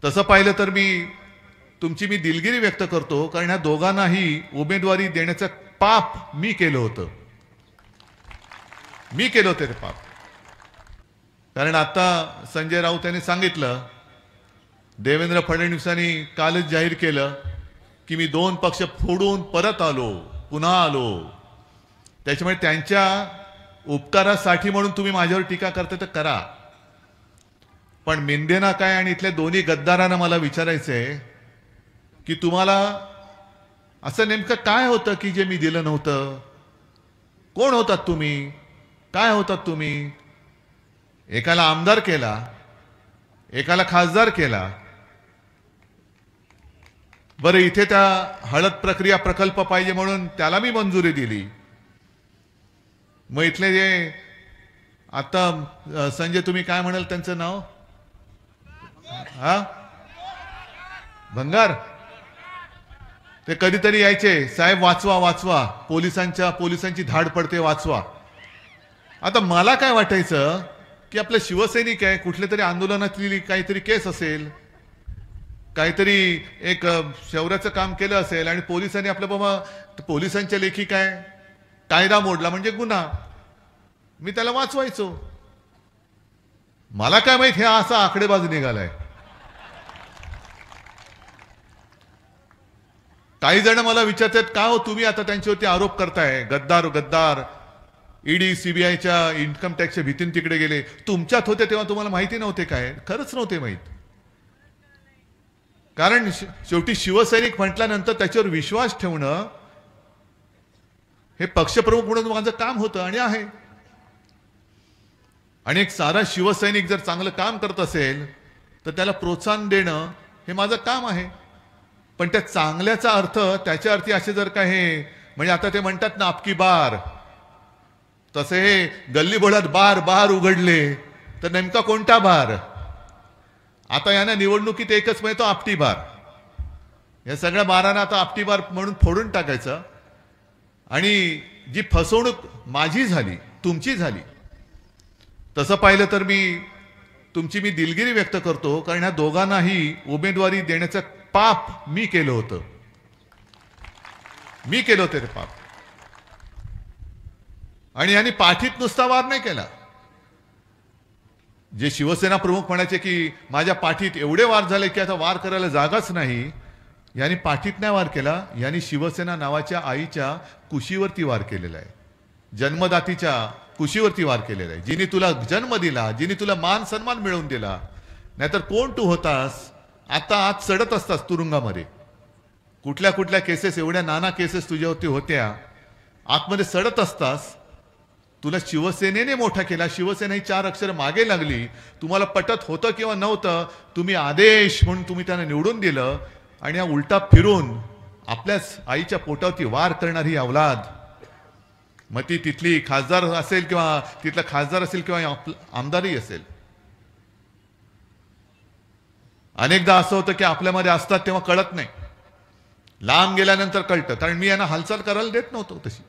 तसं पाहिलं तर तुमची दिलगिरी व्यक्त करतो, कारण ह्या दोघांनाही उमेदवारी देण्याचं पाप मी केलं होतं. मी केलं होतं ते पाप. कारण आता संजय राऊत यांनी सांगितलं, देवेंद्र फडणवीसांनी कालच जाहीर केलं की मी 2 पक्ष फोडून परत आलो, पुन्हा आलो. त्याच्यामुळे त्यांच्या उपकारासाठी म्हणून तुम्ही माझ्यावर टीका करता तर करा, पण मेंदेना काय आणि इथल्या दोन्ही गद्दारांना मला विचारायचंय की तुम्हाला असं नेमकं काय होतं की जे मी दिलं नव्हतं? कोण होतात तुम्ही? काय होतात तुम्ही? एकाला आमदार केला, एकाला खासदार केला. बरं, इथे त्या हळद प्रक्रिया प्रकल्प पाहिजे म्हणून त्याला मी मंजुरी दिली. मग इथले जे आता संजय तुम्ही काय म्हणाल त्यांचं नाव? हा, भंगार. ते कधीतरी यायचे, साहेब वाचवा वाचवा, पोलिसांची धाड पडते, वाचवा. आता मला काय वाटायचं की आपले शिवसैनिक आहे, कुठल्या तरी आंदोलनातली काहीतरी केस असेल, काहीतरी एक शौर्याचं काम केलं असेल आणि पोलिसांनी आपलं बाबा पोलिसांच्या लेखी काय कायदा मोडला म्हणजे गुन्हा, मी त्याला वाचवायचो. मला काय माहित हे असा आकडेबाज निघालाय. काही जण मला विचारतात का हो तुम्ही आता त्यांच्यावरती आरोप करताय, गद्दार गद्दार, ईडी सीबीआयच्या इन्कम टॅक्सच्या भीतीने तिकडे गेले. तुमच्यात होते तेव्हा तुम्हाला माहिती नव्हते काय? खरंच नव्हते माहित. कारण शेवटी शिवसैनिक म्हटल्यानंतर त्याच्यावर विश्वास ठेवणं हे पक्षप्रमुख म्हणून माझं काम होतं आणि आहे. आणि एक सारा शिवसैनिक जर चांगलं काम करत असेल तर त्याला प्रोत्साहन देणं हे माझं काम आहे. पण त्या चांगल्याचा अर्थ त्याच्या अर्थी असे जर का हे म्हणजे आता ते म्हणतात ना आपकी बार, तसे हे गल्ली बोळात बार बार उघडले तर नेमका कोणता बार? आता यांना निवडणुकीत एकच मिळतो आपटी बार. या सगळ्या बारांना आता आपटी बार म्हणून फोडून टाकायचं. आणि जी फसवणूक माझी झाली, तुमची झाली, तसं पाहिलं तर तुमची दिलगिरी व्यक्त करतो, कारण ह्या दोघांनाही उमेदवारी देण्याचं पाप मी केलं होतं. मी केलं होतं ते पाप. आणि यांनी पाठीत नुसता वार नाही केला. जे शिवसेना प्रमुख म्हणायचे की माझ्या पाठीत एवढे वार झाले की आता वार करायला जागाच नाही, यांनी पाठीत नाही वार केला, यांनी शिवसेना नावाच्या आईच्या कुशीवरती वार केलेला आहे. जन्मदातीच्या कुशीवरती वार केलेला आहे. जिने तुला जन्म दिला, जिने तुला मान सन्मान मिळवून दिला, नाहीतर कोण तू होतास? आता आत चढत असतास तुरुंगामध्ये. कुठल्या कुठल्या केसेस, एवढ्या नाना केसेस तुझ्यावरती होत्या, आतमध्ये चढत असतास. तुला शिवसेनेने मोठा केला, शिवसेना ही 4 अक्षर मागे लागली. तुम्हाला पटत होतं किंवा नव्हतं, तुम्ही आदेश म्हणून तुम्ही त्यांना निवडून दिलं. आणि हा उलटा फिरून आपल्याच आईच्या पोटावरती वार करणारी अवलाद, मग ती तिथली खासदार असेल किंवा तिथला खासदार असेल किंवा आमदारही असेल. अनेकदा असं होतं की आपल्यामध्ये असतात तेव्हा कळत नाही, लांब गेल्यानंतर कळतं. कारण मी यांना हालचाल करायला देत नव्हतो तशी.